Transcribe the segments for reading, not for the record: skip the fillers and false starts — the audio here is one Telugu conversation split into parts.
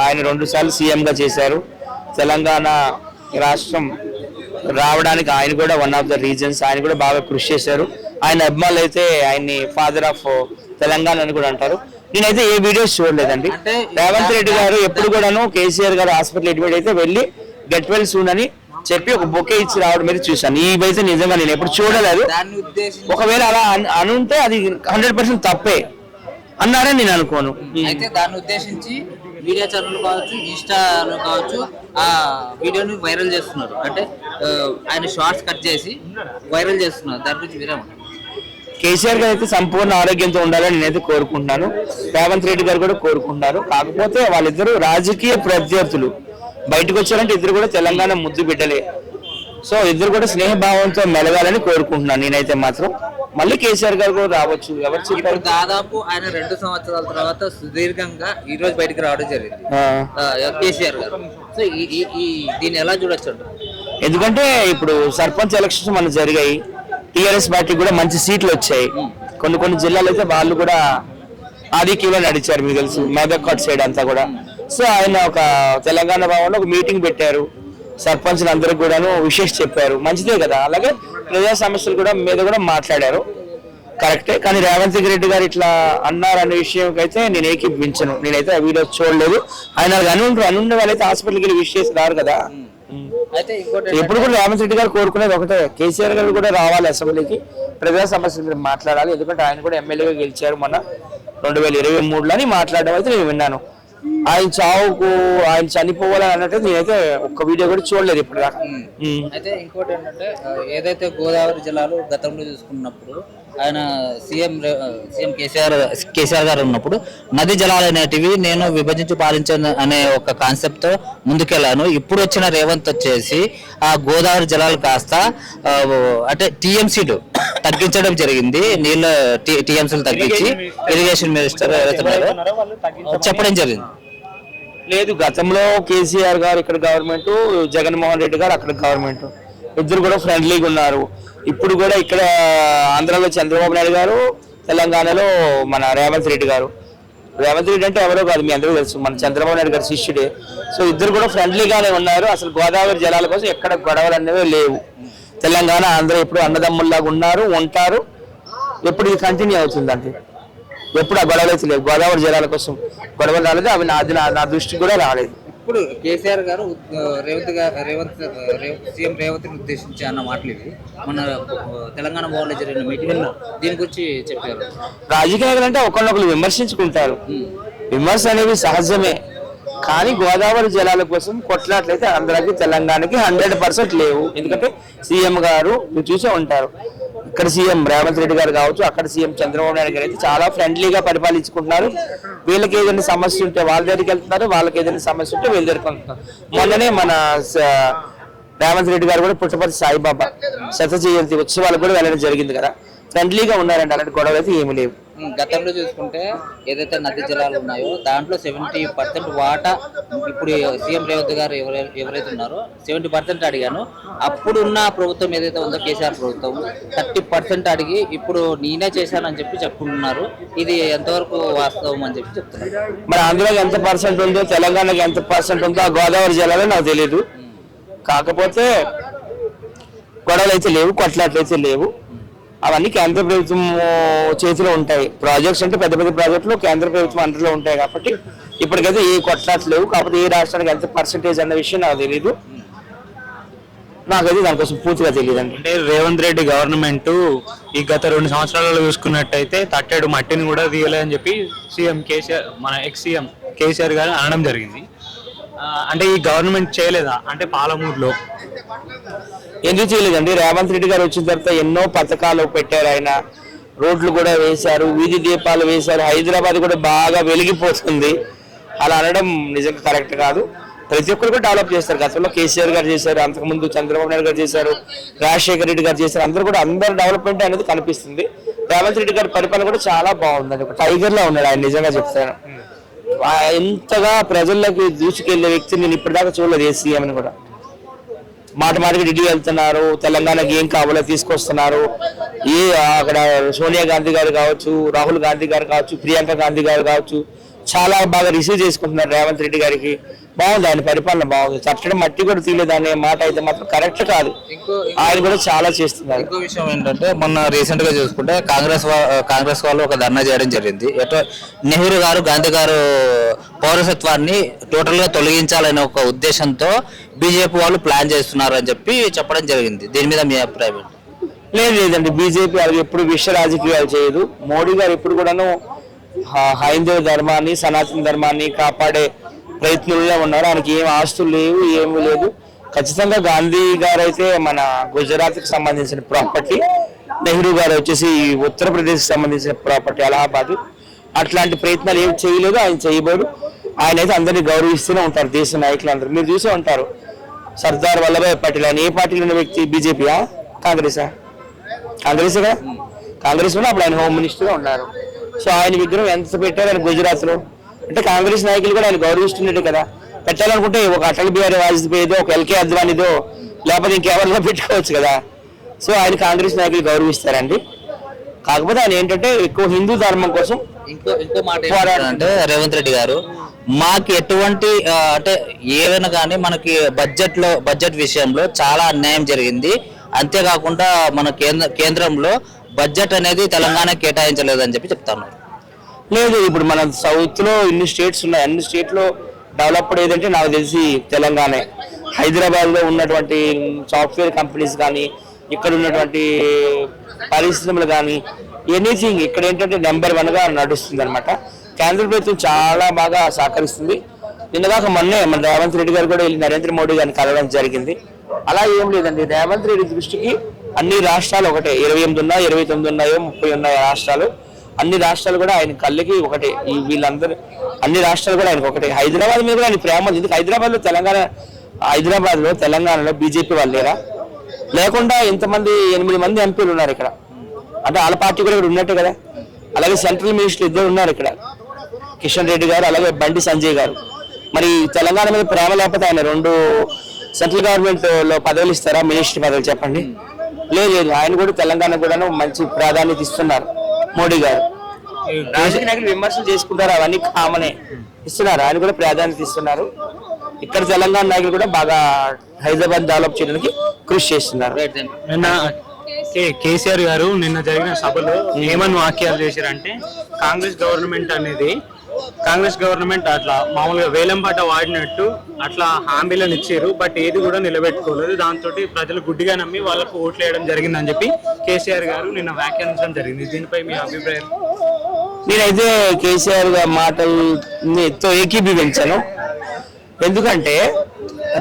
ఆయన 2 సార్లు సీఎంగా చేశారు. తెలంగాణ రాష్ట్రం రావడానికి ఆయన కూడా వన్ ఆఫ్ ద రీజన్స్. ఆయన కూడా బాగా కృషి చేశారు. ఆయన అభిమానులు అయితే ఆయన్ని ఫాదర్ ఆఫ్ తెలంగాణ అని కూడా అంటారు. నేనైతే ఏ వీడియోస్ చూడలేదండి. రేవంత్ రెడ్డి గారు ఎప్పుడు కూడాను కేసీఆర్ గారు హాస్పిటల్ అడ్మిట్ అయితే వెళ్ళి గెట్ వెల్ సూన్ అని చెప్పి ఒక బొకే ఇచ్చి రావడం మీద చూశాను. ఇవైతే నిజంగా నేను ఎప్పుడు చూడలేదు. ఒకవేళ అలా అనుంటే అది 100% తప్పే అన్నారని నేను అనుకోను. అయితే దాన్ని ఉద్దేశించి మీడియా ఛానల్ కావచ్చు, ఇన్స్టాలో కావచ్చు ఆ వీడియోని వైరల్ చేస్తున్నారు. అంటే ఆయన షార్ట్స్ కట్ చేసి వైరల్ చేస్తున్నారు. దాని గురించి మీరేమంటారు? కేసీఆర్ గారు అయితే సంపూర్ణ ఆరోగ్యంతో ఉండాలని నేనైతే కోరుకుంటున్నాను. రేవంత్ రెడ్డి గారు కూడా కోరుకుంటున్నారు. కాకపోతే వాళ్ళిద్దరూ రాజకీయ ప్రత్యర్థులు. బయటకు వచ్చారంటే ఇద్దరు కూడా తెలంగాణ ముద్దు బిడ్డలే. సో ఇద్దరు కూడా స్నేహభావంతో మెలగాలని కోరుకుంటున్నాను నేనైతే మాత్రం. మళ్ళీ కేసీఆర్ గారు కూడా రావచ్చు. ఎవరు చెప్పారు? దాదాపు ఆయన 2 సంవత్సరాల తర్వాత సుదీర్ఘంగా ఈ రోజు బయటకు రావడం జరిగింది కేసీఆర్ గారు. సో దీన్ని ఎలా చూడొచ్చు? ఎందుకంటే ఇప్పుడు సర్పంచ్ ఎలక్షన్స్ మనకు జరిగాయి. టీఆర్ఎస్ పార్టీకి కూడా మంచి సీట్లు వచ్చాయి. కొన్ని జిల్లాలు అయితే వాళ్ళు కూడా ఆధిక్యంలో నడిచారు. మీకు తెలుసు మేదక్కోట్ సైడ్ అంతా కూడా. సో ఆయన ఒక తెలంగాణ భవన్లో ఒక మీటింగ్ పెట్టారు. సర్పంచ్లు అందరికి కూడాను విశేష చెప్పారు. మంచిదే కదా. అలాగే ప్రజా సమస్యలు కూడా మీద కూడా మాట్లాడారు. కరెక్టే. కానీ రేవంత్ రెడ్డి గారు ఇట్లా అన్నారు అనే విషయం అయితే నేను ఏకీపించను. నేనైతే ఆ వీడియోస్ చూడలేదు. ఆయన అనుండే వాళ్ళైతే హాస్పిటల్కి వెళ్ళి విష్ చేసి రారు కదా. ఎప్పుడు కూడా రేవంత్ రెడ్డి గారు కోరుకునేది ఒకటే, కేసీఆర్ గారు కూడా రావాలి అసెంబ్లీకి, ప్రజా సమస్యల మీద మాట్లాడాలి. ఎందుకంటే ఆయన కూడా ఎమ్మెల్యేగా గెలిచారు మొన్న 2023లో అని మాట్లాడడం అయితే నేను విన్నాను. ఆయన చావుకు ఆయన చనిపోవాలని అన్నట్టు నేనైతే ఒక్క వీడియో కూడా చూడలేదు ఇప్పుడు దాకా. అయితే ఇంకోటి ఏంటంటే ఏదైతే గోదావరి జిల్లాలో గతంలో చూసుకున్నప్పుడు ఆయన సీఎం కేసీఆర్ గారు ఉన్నప్పుడు నది జలాలు అనేటివి నేను విభజించి పాలించాను అనే ఒక కాన్సెప్ట్ తో ముందుకెళ్లాను. ఇప్పుడు వచ్చిన రేవంత్ వచ్చేసి ఆ గోదావరి జలాలు కాస్త అంటే టీఎంసీలు తగ్గించడం జరిగింది. నీళ్ళ టీఎంసీలు తగ్గించి ఇరిగేషన్ మినిస్టర్ చెప్పడం జరిగింది. లేదు, గతంలో కేసీఆర్ గారు ఇక్కడ గవర్నమెంట్, జగన్మోహన్ రెడ్డి గారు అక్కడ గవర్నమెంట్, ఇద్దరు కూడా ఫ్రెండ్లీగా ఉన్నారు. ఇప్పుడు కూడా ఇక్కడ ఆంధ్రాలో చంద్రబాబు నాయుడు గారు, తెలంగాణలో మన రేవంత్ రెడ్డి గారు. రేవంత్ రెడ్డి అంటే ఎవరో కాదు, మీ అందరికీ తెలుసు, మన చంద్రబాబు నాయుడు గారు శిష్యుడే. సో ఇద్దరు కూడా ఫ్రెండ్లీగానే ఉన్నారు. అసలు గోదావరి జలాల కోసం ఎక్కడ గొడవలు అనేవి లేవు. తెలంగాణ ఆంధ్ర ఎప్పుడు అన్నదమ్ముల్లాగా ఉన్నారు, ఉంటారు. ఎప్పుడు ఇది కంటిన్యూ అవుతుందంటే ఎప్పుడు ఆ గొడవలు అయితే లేవు. గోదావరి జలాల కోసం గొడవలు రాలేదు. అవి నా దృష్టికి కూడా రాలేదు. ఇప్పుడు కేసీఆర్ గారు సీఎం రేవంత్ ఉద్దేశించి అన్న మాటలు ఇవి మన తెలంగాణ భవన్లో జరిగిన మీటింగ్ దీని గురించి చెప్పారు. రాజకీయ నాయకులు అంటే ఒకరినొకరు విమర్శించుకుంటారు. విమర్శ అనేవి సహజమే. కానీ గోదావరి జలాల కోసం కొట్లాట్లయితే ఆంధ్రాకి తెలంగాణకి 100% లేవు. ఎందుకంటే సీఎం గారు మీరు చూసే ఉంటారు, ఇక్కడ సీఎం రేవంత్ రెడ్డి గారు కావచ్చు, అక్కడ సీఎం చంద్రబాబు నాయుడు గారు అయితే చాలా ఫ్రెండ్లీగా పరిపాలించుకుంటున్నారు. వీళ్ళకి ఏదైనా సమస్య ఉంటే వాళ్ళ దగ్గరికి వెళ్తున్నారు, వాళ్ళకి ఏదైనా సమస్య ఉంటే వీళ్ళ దగ్గరికి వెళ్తున్నారు. మొన్ననే మన రేవంత్ రెడ్డి గారు కూడా పుట్టపర్తి సాయిబాబా శత జయంతి ఉత్సవాలకు కూడా వెళ్ళడం జరిగింది కదా. ఫ్రెండ్లీగా ఉన్నారండి. అలాంటి గొడవలు అయితే ఏమి లేవు. గతంలో చూసుకుంటే ఏదైతే నదీ జలాలు ఉన్నాయో దాంట్లో 70% వాటా ఇప్పుడు సీఎం రేవంత్ గారు ఎవరైతే ఉన్నారో 70% అడిగాను. అప్పుడున్న ప్రభుత్వం ఏదైతే ఉందో కేసీఆర్ ప్రభుత్వం 30% అడిగి ఇప్పుడు నేనే చేశానని చెప్పి చెప్పుకుంటున్నారు. ఇది ఎంతవరకు వాస్తవం అని చెప్పి చెప్తున్నారు. మరి ఆంధ్రాకి ఎంత పర్సెంట్ ఉందో, తెలంగాణకి ఎంత పర్సెంట్ ఉందో ఆ గోదావరి జలాలు నాకు తెలియదు. కాకపోతే గొడవలు అయితే లేవు, కొట్లాట్లు అయితే లేవు. అవన్నీ కేంద్ర ప్రభుత్వం చేతిలో ఉంటాయి. ప్రాజెక్ట్స్ అంటే పెద్ద పెద్ద ప్రాజెక్టులు కేంద్ర ప్రభుత్వం అండర్లో ఉంటాయి కాబట్టి ఇప్పటికైతే ఏ కొట్లాట్లు లేవు. కాకపోతే ఏ రాష్ట్రానికి ఎంత పర్సెంటేజ్ అన్న విషయం నాకు తెలియదు. నాకైతే దానికోసం పూర్తిగా తెలియదు అండి. అంటే రేవంత్ రెడ్డి గవర్నమెంట్ ఈ గత 2 సంవత్సరాలలో చూసుకున్నట్టయితే తట్టేడు మట్టిని కూడా తీయలేదని చెప్పి సీఎం కేసీఆర్ మన ఎక్స్ సీఎం కేసీఆర్ గారు అనడం జరిగింది. అంటే ఈ గవర్నమెంట్ చేయలేదా అంటే పాలమూరులో? ఎందుకు చేయలేదండి? రేవంత్ రెడ్డి గారు వచ్చిన తర్వాత ఎన్నో పథకాలు పెట్టారు. ఆయన రోడ్లు కూడా వేశారు, వీధి దీపాలు వేశారు. హైదరాబాద్ కూడా బాగా వెలిగిపోతుంది. అలా అనడం నిజంగా కరెక్ట్ కాదు. ప్రతి ఒక్కరు కూడా డెవలప్ చేస్తారు. గతంలో కేసీఆర్ గారు చేశారు, అంతకుముందు చంద్రబాబు నాయుడు గారు చేశారు, రాజశేఖర రెడ్డి గారు చేశారు. అందరూ డెవలప్మెంట్ అనేది కనిపిస్తుంది. రేవంత్ రెడ్డి గారి పరిపాలన కూడా చాలా బాగుందండి. ఒక టైగర్ లా ఉన్నాడు ఆయన, నిజంగా చెప్తాను. ఎంతగా ప్రజల్లోకి దూసుకెళ్లే వ్యక్తిని నేను ఇప్పటిదాకా చూడలేదు ఏ సీఎం అని కూడా. మాటకి ఢిల్లీ వెళ్తున్నారు, తెలంగాణకి ఏం కావాలో తీసుకొస్తున్నారు. అక్కడ సోనియా గాంధీ గారు కావచ్చు, రాహుల్ గాంధీ గారు కావచ్చు, ప్రియాంక గాంధీ గారు కావచ్చు, చాలా బాగా రిసీవ్ చేసుకుంటున్నారు రేవంత్ రెడ్డి గారికి. బాగుంది, ఆయన పరిపాలన బాగుంది. తట్టడం మట్టి కూడా తీయలేదు అనే మాట అయితే మాత్రం కరెక్ట్ కాదు. ఆయన కూడా చాలా చేస్తున్నారు. ఇంకో విషయం ఏంటంటే మొన్న రీసెంట్ గా చూసుకుంటే కాంగ్రెస్ వాళ్ళు ఒక ధర్నా చేయడం జరిగింది. నెహ్రూ గారు, గాంధీ గారు పౌరసత్వాన్ని టోటల్ గా తొలగించాలనే ఒక ఉద్దేశంతో బీజేపీ వాళ్ళు ప్లాన్ చేస్తున్నారు అని చెప్పి చెప్పడం జరిగింది. దీని మీద మీ అభిప్రాయం ఏంటి? లేదండి, బీజేపీ అది ఎప్పుడు విష రాజకీయాలు చేయదు. మోడీ గారు ఎప్పుడు కూడాను హైందవ ధర్మాన్ని, సనాతన ధర్మాన్ని కాపాడే ప్రయత్నంలో ఉన్నారు. ఆయనకి ఏం ఆస్తులు లేవు, ఏమీ లేదు. ఖచ్చితంగా గాంధీ గారు అయితే మన గుజరాత్కి సంబంధించిన ప్రాపర్టీ, నెహ్రూ గారు వచ్చేసి ఉత్తరప్రదేశ్కి సంబంధించిన ప్రాపర్టీ అలహాబాద్. అట్లాంటి ప్రయత్నాలు ఏం చేయలేదు, ఆయన చేయబోరు. ఆయన అయితే అందరినీ గౌరవిస్తూనే ఉంటారు. దేశ నాయకులందరూ మీరు చూసే ఉంటారు. సర్దార్ వల్లభాయ్ పటేల్ ఆయన ఏ పార్టీలో ఉన్న వ్యక్తి? బీజేపీయా, కాంగ్రెసా? కాంగ్రెస్ కదా. కాంగ్రెస్ లో అప్పుడు ఆయన హోమ్ మినిస్టర్ గా ఉన్నారు. సో ఆయన విగ్రహం ఎంత పెట్టారు ఆయన గుజరాత్ లో అంటే కాంగ్రెస్ నాయకులు కూడా ఆయన గౌరవిస్తున్నట్టు కదా. పెట్టాలనుకుంటే ఒక అటల్ బిహారీ వాజ్పేయిదో, ఒక ఎల్కే అద్వానిదో, లేకపోతే ఇంకెవరిలో పెట్టుకోవచ్చు కదా. సో ఆయన కాంగ్రెస్ నాయకులు గౌరవిస్తారండి. కాకపోతే ఆయన ఏంటంటే ఎక్కువ హిందూ ధర్మం కోసం ఇంకో మాట అంటే రేవంత్ రెడ్డి గారు మాకు ఎటువంటి అంటే ఏదైనా కానీ మనకి బడ్జెట్ విషయంలో చాలా అన్యాయం జరిగింది. అంతేకాకుండా మన కేంద్రంలో బడ్జెట్ అనేది తెలంగాణ కేటాయించలేదని చెప్పి చెప్తాను. లేదు, ఇప్పుడు మన సౌత్ లో ఇన్ని స్టేట్స్ ఉన్నాయి. అన్ని స్టేట్ లో డెవలప్డ్ ఏదంటే నాకు తెలిసి తెలంగాణ. హైదరాబాద్ లో ఉన్నటువంటి సాఫ్ట్వేర్ కంపెనీస్ కానీ, ఇక్కడ ఉన్నటువంటి పరిశ్రమలు కానీ, ఎనీథింగ్ ఇక్కడ ఏంటంటే నెంబర్ 1 గా నడుస్తుంది అనమాట. కేంద్ర ప్రభుత్వం చాలా బాగా సహకరిస్తుంది. నిన్నగాక మొన్నే మన రేవంత్ రెడ్డి గారు కూడా వెళ్ళి నరేంద్ర మోడీ గారిని కలవడం జరిగింది. అలా ఏం లేదండి, రేవంత్ రెడ్డి దృష్టికి అన్ని రాష్ట్రాలు ఒకటే. 28 ఉన్నా, 29 ఉన్నాయో, 30 ఉన్నాయో రాష్ట్రాలు, అన్ని రాష్ట్రాలు కూడా ఆయన కళ్ళకి ఒకటే. వీళ్ళందరూ అన్ని రాష్ట్రాలు కూడా ఆయనకు ఒకటే. హైదరాబాద్ మీద కూడా ఆయన ప్రేమ ఉంది. ఎందుకు హైదరాబాద్ లో తెలంగాణలో బీజేపీ వాళ్ళు లేరా? లేకుండా ఇంతమంది 8 మంది ఎంపీలు ఉన్నారు ఇక్కడ. అంటే వాళ్ళ పార్టీ కూడా ఇక్కడ ఉన్నట్టే కదా. అలాగే సెంట్రల్ మినిస్టర్ 2 ఉన్నారు ఇక్కడ, కిషన్ రెడ్డి గారు, అలాగే బండి సంజయ్ గారు. మరి తెలంగాణ మీద ప్రేమ లేకపోతే ఆయన 2 సెంట్రల్ గవర్నమెంట్ లో పదవులు ఇస్తారా? మినిస్టర్ పదవులు చెప్పండి. లేదు, ఆయన కూడా తెలంగాణ కూడా మంచి ప్రాధాన్యత ఇస్తున్నారు మోడీ గారు. రాజకీయ నాయకులు విమర్శలు చేసుకుంటారు, అవన్నీ కామనే. ఇస్తున్నారు, ఆయన కూడా ప్రాధాన్యత ఇస్తున్నారు. ఇక్కడ తెలంగాణ నాయకులు కూడా బాగా హైదరాబాద్ డెవలప్ చేయడానికి కృషి చేస్తున్నారు. నిన్న కేసీఆర్ గారు నిన్న జరిగిన సభలో ఏమని వాక్యాలు చేశారంటే, కాంగ్రెస్ గవర్నమెంట్ అట్లా మామూలుగా వేలంపాట వాడినట్టు అట్లా హామీలను ఇచ్చారు, బట్ ఏది కూడా నిలబెట్టుకోలేదు. దాంతో ప్రజలు గుడ్డిగా నమ్మి వాళ్ళకు ఓట్లు వేయడం జరిగిందని చెప్పి కేసీఆర్ గారు నిన్న వ్యాఖ్యానించడం జరిగింది. దీనిపై మీ అభిప్రాయం? నేనైతే కేసీఆర్ గారి మాటలతో ఏకీభవించాను. ఎందుకంటే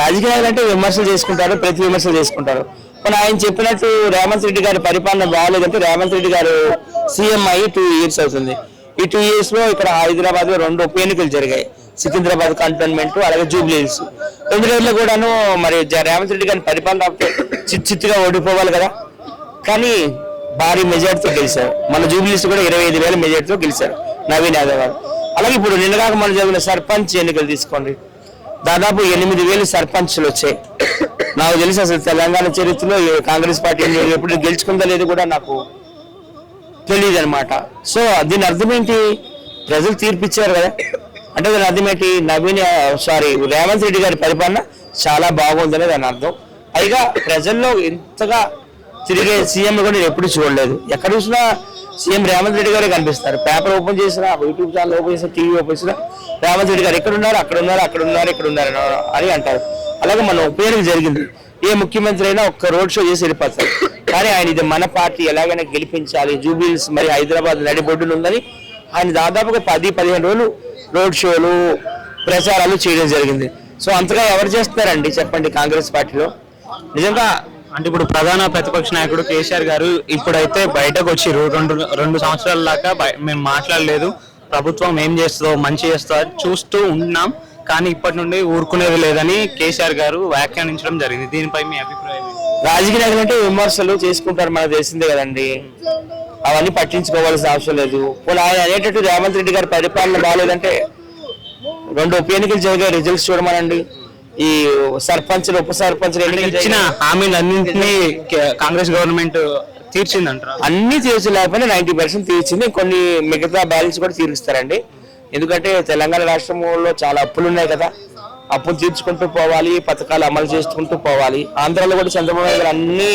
రాజకీయాలు అంటే విమర్శలు చేసుకుంటారు, ప్రతి విమర్శలు చేసుకుంటారు. కానీ ఆయన చెప్పినట్టు రేవంత్ రెడ్డి గారి పరిపాలన బాగాలేదంటే, రేవంత్ రెడ్డి గారు సీఎం అయ్యి 2 years అవుతుంది. ఈ 2 years లో ఇక్కడ హైదరాబాద్ లో 2 ఉప ఎన్నికలు జరిగాయి. సికింద్రాబాద్ కంటోన్మెంట్, అలాగే జూబ్లీ హిల్స్. 2 రోజుల్లో కూడాను మరి రేవంత్ రెడ్డి గారి పరిపాలన చిత్తుగా ఓడిపోవాలి కదా. కానీ భారీ మెజార్టీతో గెలిచారు. మన జూబ్లీ హిల్స్ కూడా 25,000 మెజార్టీతో గెలిచారు నవీన్ యాదవ్ గారు. అలాగే ఇప్పుడు నిన్నగాక మనం జరిగిన సర్పంచ్ ఎన్నికలు తీసుకోండి, దాదాపు 8,000 సర్పంచ్లు వచ్చాయి. నాకు తెలిసి అసలు తెలంగాణ చరిత్రలో కాంగ్రెస్ పార్టీ ఎప్పుడు గెలుచుకుందా లేదు కూడా నాకు తెలియదు అనమాట. సో దీని అర్థం ఏంటి? ప్రజలు తీర్పిచ్చారు కదా. అంటే దాని అర్థం ఏంటి? రేవంత్ రెడ్డి గారి పరిపాలన చాలా బాగుందనే దాని అర్థం. పైగా ప్రజల్లో ఎంతగా తిరిగే సీఎం కూడా నేను ఎప్పుడు చూడలేదు. ఎక్కడ చూసినా సీఎం రేవంత్ రెడ్డి గారే కనిపిస్తారు. పేపర్ ఓపెన్ చేసినా, యూట్యూబ్ ఛానల్ ఓపెన్ చేసినా, టీవీ ఓపెన్ చేసినా రేవంత్ రెడ్డి గారు ఇక్కడ ఉన్నారు, అక్కడ ఉన్నారు అని అంటారు. అలాగే మన ఉపయోగం జరిగింది. ఏ ముఖ్యమంత్రి అయినా ఒక్క రోడ్ షో చేసి వెళ్ళిపోతారు. కానీ ఆయన ఇది మన పార్టీ ఎలాగైనా గెలిపించాలి, జూబిలీస్ మరి హైదరాబాద్ నడిబొడ్డులు ఉందని ఆయన దాదాపుగా 10-15 రోజులు రోడ్ షోలు, ప్రచారాలు చేయడం జరిగింది. సో అంతగా ఎవరు చేస్తున్నారండి చెప్పండి కాంగ్రెస్ పార్టీలో? నిజంగా అంటే ఇప్పుడు ప్రధాన ప్రతిపక్ష నాయకుడు కేసీఆర్ గారు ఇప్పుడైతే బయటకు వచ్చి 2 సంవత్సరాల దాకా మేము మాట్లాడలేదు, ప్రభుత్వం ఏం చేస్తుందో మంచి చేస్తుందో చూస్తూ ఉన్నాం, కానీ ఇప్పటి నుండి ఊరుకునేది లేదని కేసీఆర్ గారు వ్యాఖ్యానించడం జరిగింది. దీనిపై మీ అభిప్రాయం? రాజకీయ నాయకులు అంటే విమర్శలు చేసుకుంటారు, మనకు తెలిసిందే కదండి. అవన్నీ పట్టించుకోవాల్సిన అవసరం లేదు. పోనీ ఆయన అనేటట్టు రేవంత్ రెడ్డి గారి పరిపాలన బాగాలేదంటే 2 ఉప ఎన్నికలు జరిగే రిజల్ట్స్ చూడమనండి. ఈ సర్పంచ్లు, ఉప సర్పంచ్లు ఇచ్చిన హామీలన్నింటినీ కాంగ్రెస్ గవర్నమెంట్ తీర్చిందంటారా? అన్ని తీర్చలేకపోయినా 90% తీర్చింది. కొన్ని మిగతా బ్యాలెన్స్ కూడా తీరుస్తారండి. ఎందుకంటే తెలంగాణ రాష్ట్రంలో చాలా అప్పులు ఉన్నాయి కదా, అప్పులు తీర్చుకుంటూ పోవాలి, పథకాలు అమలు చేసుకుంటూ పోవాలి. ఆంధ్రాలో కూడా చంద్రబాబు నాయుడు గారు అన్నీ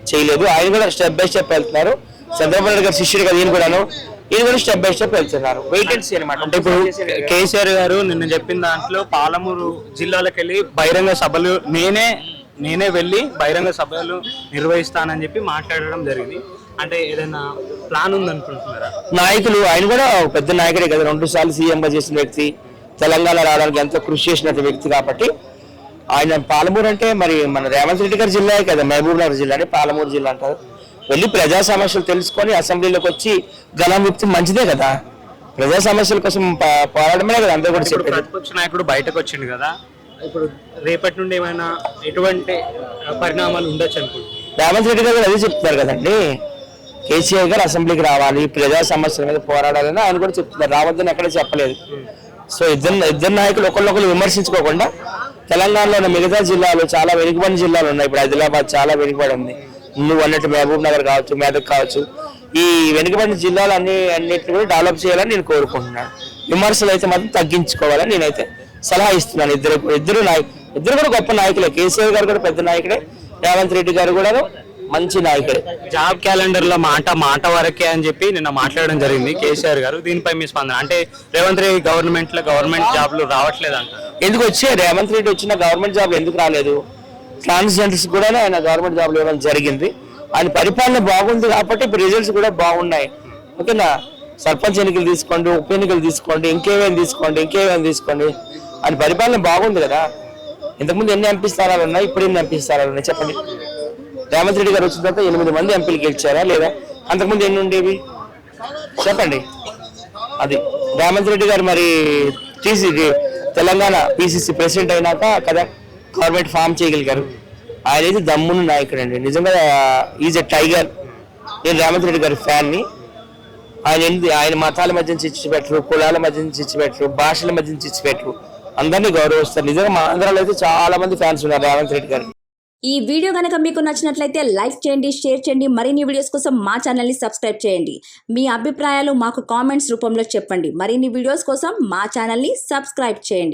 చేయలేదు, ఆయన కూడా స్టెప్ బై స్టెప్ వెళ్తున్నారు. చంద్రబాబు నాయుడు గారు శిష్యుడు కదా ఈయన కూడా స్టెప్ బై స్టెప్ వెళ్తున్నారు. వెయిట్ అండ్ సీ అనమాట. అంటే ఇప్పుడు కేసీఆర్ గారు నిన్న చెప్పిన దాంట్లో పాలమూరు జిల్లాలకు వెళ్ళి బహిరంగ సభలు నేనే వెళ్ళి బహిరంగ సభలు నిర్వహిస్తానని చెప్పి మాట్లాడడం జరిగింది. అంటే ఏదైనా ప్లాన్ ఉందనుకుంటున్నారా? నాయకులు ఆయన కూడా ఒక పెద్ద నాయకుడే కదా, 2 సార్లు సీఎంగా చేసిన వ్యక్తి, తెలంగాణ రావడానికి ఎంతో కృషి చేసిన వ్యక్తి కాబట్టి ఆయన పాలమూరు అంటే మరి మన రేవంత్ రెడ్డి గారి జిల్లా కదా, మహబూబ్ నగర్ జిల్లాని పాలమూరు జిల్లా అంటారు. వెళ్ళి ప్రజా సమస్యలు తెలుసుకొని అసెంబ్లీలోకి వచ్చి గలం విప్పి మంచిదే కదా. ప్రజా సమస్యల కోసం పోరాడమే కదా అందరూ కూడా చెప్పారు. ప్రతిపక్ష నాయకుడు బయటకు వచ్చిండు కదా, ఇప్పుడు రేపటి నుండి ఏమైనా ఎటువంటి పరిణామాలు ఉండొచ్చు అనుకుంటున్నారు? రేవంత్ రెడ్డి గారు అదే చెప్తున్నారు కదండి, కేసీఆర్ గారు అసెంబ్లీకి రావాలి, ప్రజా సమస్యల మీద పోరాడాలని ఆయన కూడా చెప్తున్నారు. రావద్దని ఎక్కడ చెప్పలేదు. సో ఇద్దరు నాయకులు ఒకళ్ళొకరు విమర్శించుకోకుండా తెలంగాణలో ఉన్న మిగతా జిల్లాలు చాలా వెనుకబడిన జిల్లాలు ఉన్నాయి. ఇప్పుడు ఆదిలాబాద్ చాలా వెనుకబడి ఉంది, నువ్వు అన్నట్టు మహబూబ్ నగర్ కావచ్చు, మెదక్ కావచ్చు. ఈ వెనుకబడిన జిల్లాలు అన్నిటిని కూడా డెవలప్ చేయాలని నేను కోరుకుంటున్నాను. విమర్శలు అయితే మాత్రం తగ్గించుకోవాలని నేనైతే సలహా ఇస్తున్నాను. ఇద్దరు కూడా గొప్ప నాయకులే. కేసీఆర్ గారు కూడా పెద్ద నాయకుడే, రేవంత్ రెడ్డి గారు కూడా మంచి నాయకుడే. జాబ్ క్యాలెండర్ లో మాట వరకే అని చెప్పి నిన్న మాట్లాడడం జరిగింది కేసీఆర్ గారు. దీనిపై మీ స్పందన? అంటే రేవంత్ రెడ్డి గవర్నమెంట్ జాబ్లు రావట్లేదు అంటారు. ఎందుకు వచ్చే రేవంత్ రెడ్డి వచ్చిన గవర్నమెంట్ జాబ్లు ఎందుకు రాలేదు? ట్రాన్స్జెండర్స్ కూడా ఆయన గవర్నమెంట్ జాబ్లు ఇవ్వడం జరిగింది. ఆయన పరిపాలన బాగుంది కాబట్టి ఇప్పుడు రిజల్ట్స్ కూడా బాగున్నాయి. ఓకేనా, సర్పంచ్ ఎన్నికలు తీసుకోండి, ఉప ఎన్నికలు తీసుకోండి, ఇంకేమైనా తీసుకోండి, ఆయన పరిపాలన బాగుంది కదా. ఇంతకుముందు ఎన్ని ఎంపీ స్థానాలు ఉన్నాయి, ఇప్పుడు ఎన్ని ఎంపీ స్థానాలు ఉన్నాయి చెప్పండి. రేవంత్ రెడ్డి గారు వచ్చిన తర్వాత 8 మంది ఎంపీలు గెలిచారా లేదా? అంతకుముందు ఎన్ని ఉండేవి చెప్పండి. అది రేవంత్ రెడ్డి గారు మరి తెలంగాణ పిసిసి ప్రెసిడెంట్ అయినాక కదా గవర్నమెంట్ ఫామ్ చేయగలిగారు. ఆయన అయితే దమ్మున్న నాయకుడు అండి, నిజంగా ఈజ్ ఎ టైగర్. నేను రేవంత్ రెడ్డి గారి ఫ్యాన్ని. ఆయన మతాల మధ్య చిచ్చు పెట్టరు, కులాల మధ్య చిచ్చు పెట్టరు, భాషల మధ్య చిచ్చు పెట్టరు, అందరినీ గౌరవిస్తారు. నిజంగా మా ఆంధ్రాలో అయితే చాలా మంది ఫ్యాన్స్ ఉన్నారు రేవంత్ రెడ్డి గారు. ఈ వీడియో కనుక మీకు నచ్చినట్లయితే లైక్ చేయండి, షేర్ చేయండి. మరిన్ని వీడియోస్ కోసం మా ఛానల్ని సబ్స్క్రైబ్ చేయండి. మీ అభిప్రాయాలు మాకు కామెంట్స్ రూపంలో చెప్పండి. మరిన్ని వీడియోస్ కోసం మా ఛానల్ని సబ్స్క్రైబ్ చేయండి.